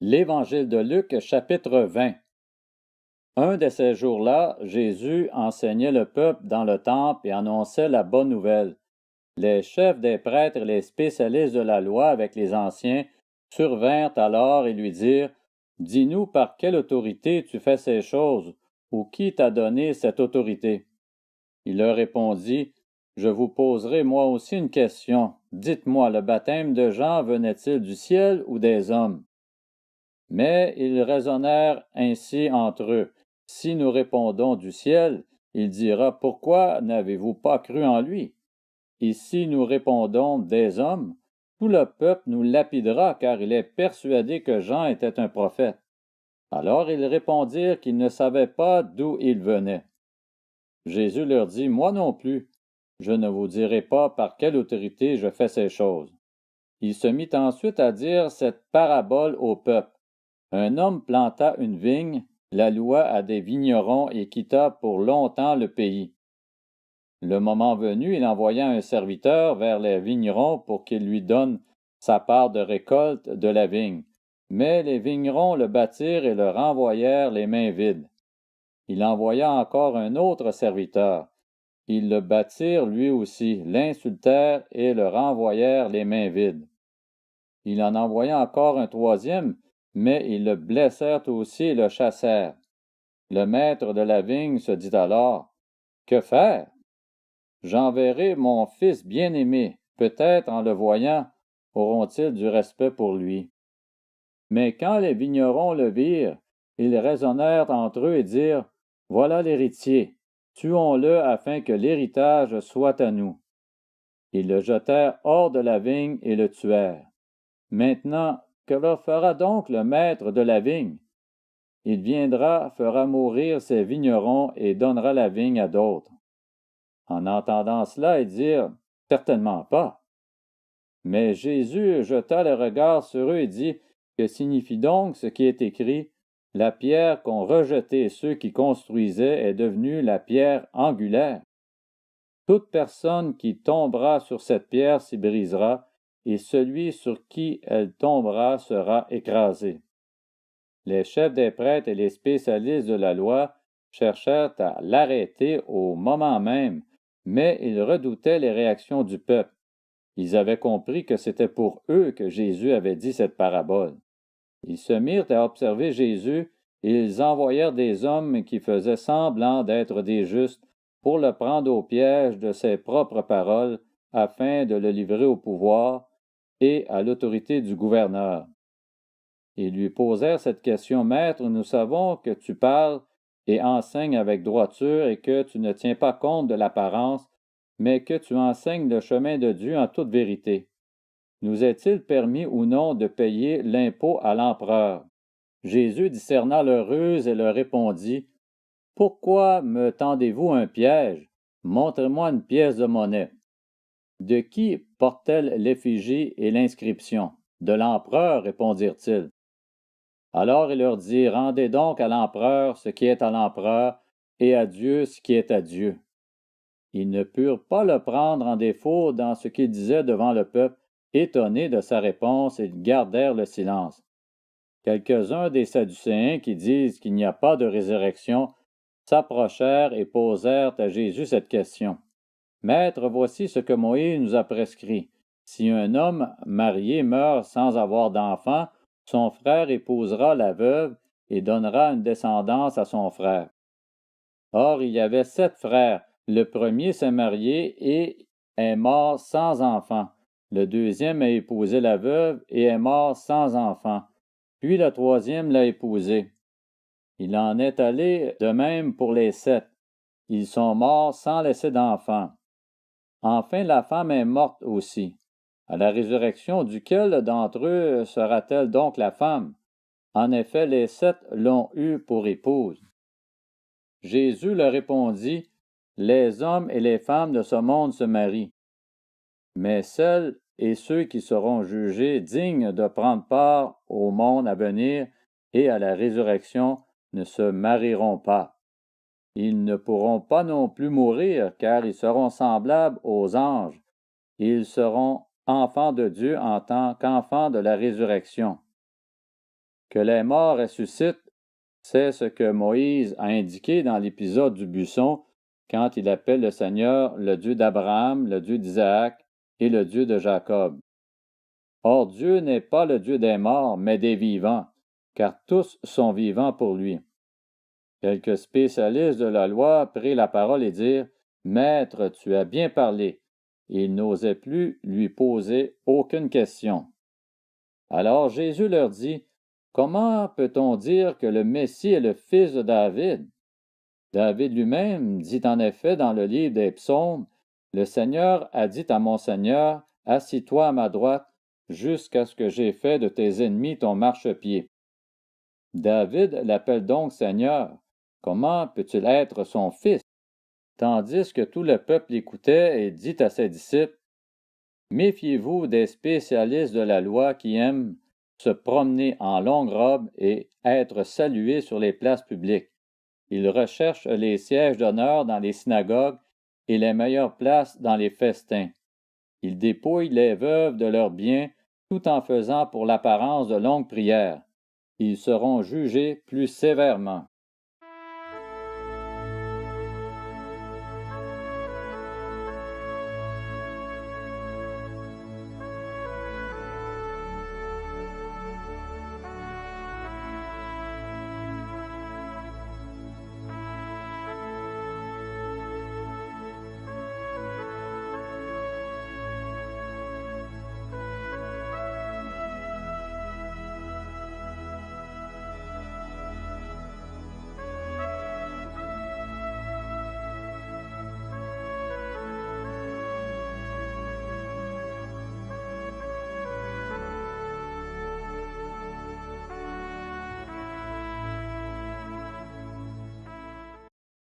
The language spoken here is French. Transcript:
L'Évangile de Luc, chapitre 20. Un de ces jours-là, Jésus enseignait le peuple dans le temple et annonçait la bonne nouvelle. Les chefs des prêtres et les spécialistes de la loi avec les anciens survinrent alors et lui dirent: Dis-nous par quelle autorité tu fais ces choses, ou qui t'a donné cette autorité? Il leur répondit: Je vous poserai moi aussi une question. Dites-moi, le baptême de Jean venait-il du ciel ou des hommes? Mais ils raisonnèrent ainsi entre eux. Si nous répondons du ciel, il dira: Pourquoi n'avez-vous pas cru en lui? Et si nous répondons des hommes, tout le peuple nous lapidera, car il est persuadé que Jean était un prophète. Alors ils répondirent qu'ils ne savaient pas d'où il venait. Jésus leur dit: Moi non plus, je ne vous dirai pas par quelle autorité je fais ces choses. Il se mit ensuite à dire cette parabole au peuple. Un homme planta une vigne, la loua à des vignerons et quitta pour longtemps le pays. Le moment venu, il envoya un serviteur vers les vignerons pour qu'il lui donne sa part de récolte de la vigne. Mais les vignerons le battirent et le renvoyèrent les mains vides. Il envoya encore un autre serviteur. Ils le battirent lui aussi, l'insultèrent et le renvoyèrent les mains vides. Il en envoya encore un troisième, mais ils le blessèrent aussi et le chassèrent. Le maître de la vigne se dit alors: Que faire? J'enverrai mon fils bien-aimé, peut-être en le voyant, auront-ils du respect pour lui. Mais quand les vignerons le virent, ils raisonnèrent entre eux et dirent: Voilà l'héritier, tuons-le afin que l'héritage soit à nous. Ils le jetèrent hors de la vigne et le tuèrent. Maintenant, que leur fera donc le maître de la vigne? Il viendra, fera mourir ses vignerons et donnera la vigne à d'autres. En entendant cela, ils dirent: Certainement pas. Mais Jésus jeta le regard sur eux et dit: Que signifie donc ce qui est écrit? La pierre qu'ont rejetée ceux qui construisaient est devenue la pierre angulaire. Toute personne qui tombera sur cette pierre s'y brisera, et celui sur qui elle tombera sera écrasé. Les chefs des prêtres et les spécialistes de la loi cherchèrent à l'arrêter au moment même, mais ils redoutaient les réactions du peuple. Ils avaient compris que c'était pour eux que Jésus avait dit cette parabole. Ils se mirent à observer Jésus et ils envoyèrent des hommes qui faisaient semblant d'être des justes pour le prendre au piège de ses propres paroles afin de le livrer au pouvoir et à l'autorité du gouverneur. Ils lui posèrent cette question: Maître, nous savons que tu parles et enseignes avec droiture et que tu ne tiens pas compte de l'apparence, mais que tu enseignes le chemin de Dieu en toute vérité. Nous est-il permis ou non de payer l'impôt à l'empereur? Jésus discerna leur ruse et leur répondit: Pourquoi me tendez-vous un piège? Montrez-moi une pièce de monnaie. De qui porte-t-elle l'effigie et l'inscription? De l'empereur, répondirent-ils. Alors il leur dit: Rendez donc à l'empereur ce qui est à l'empereur, et à Dieu ce qui est à Dieu. Ils ne purent pas le prendre en défaut dans ce qu'il disait devant le peuple, étonnés de sa réponse, et ils gardèrent le silence. Quelques-uns des Sadducéens qui disent qu'il n'y a pas de résurrection s'approchèrent et posèrent à Jésus cette question. Maître, voici ce que Moïse nous a prescrit. Si un homme marié meurt sans avoir d'enfant, son frère épousera la veuve et donnera une descendance à son frère. Or, il y avait 7 frères. Le premier s'est marié et est mort sans enfant. Le deuxième a épousé la veuve et est mort sans enfant. Puis le troisième l'a épousée. Il en est allé de même pour les 7. Ils sont morts sans laisser d'enfant. Enfin, la femme est morte aussi. À la résurrection, duquel d'entre eux sera-t-elle donc la femme? En effet, les 7 l'ont eue pour épouse. Jésus leur répondit: Les hommes et les femmes de ce monde se marient, mais celles et ceux qui seront jugés dignes de prendre part au monde à venir et à la résurrection ne se marieront pas. Ils ne pourront pas non plus mourir, car ils seront semblables aux anges. Ils seront enfants de Dieu en tant qu'enfants de la résurrection. Que les morts ressuscitent, c'est ce que Moïse a indiqué dans l'épisode du buisson quand il appelle le Seigneur le Dieu d'Abraham, le Dieu d'Isaac et le Dieu de Jacob. Or Dieu n'est pas le Dieu des morts, mais des vivants, car tous sont vivants pour lui. Quelques spécialistes de la loi prirent la parole et dirent « Maître, tu as bien parlé », et ils n'osaient plus lui poser aucune question. Alors Jésus leur dit « Comment peut-on dire que le Messie est le fils de David? David lui-même dit en effet dans le livre des Psaumes, « Le Seigneur a dit à mon Seigneur, assis-toi à ma droite, jusqu'à ce que j'aie fait de tes ennemis ton marchepied. » David l'appelle donc Seigneur. Comment peut-il être son fils? Tandis que tout le peuple écoutait et dit à ses disciples, « Méfiez-vous des spécialistes de la loi qui aiment se promener en longue robe et être salués sur les places publiques. Ils recherchent les sièges d'honneur dans les synagogues et les meilleures places dans les festins. Ils dépouillent les veuves de leurs biens tout en faisant pour l'apparence de longues prières. Ils seront jugés plus sévèrement. »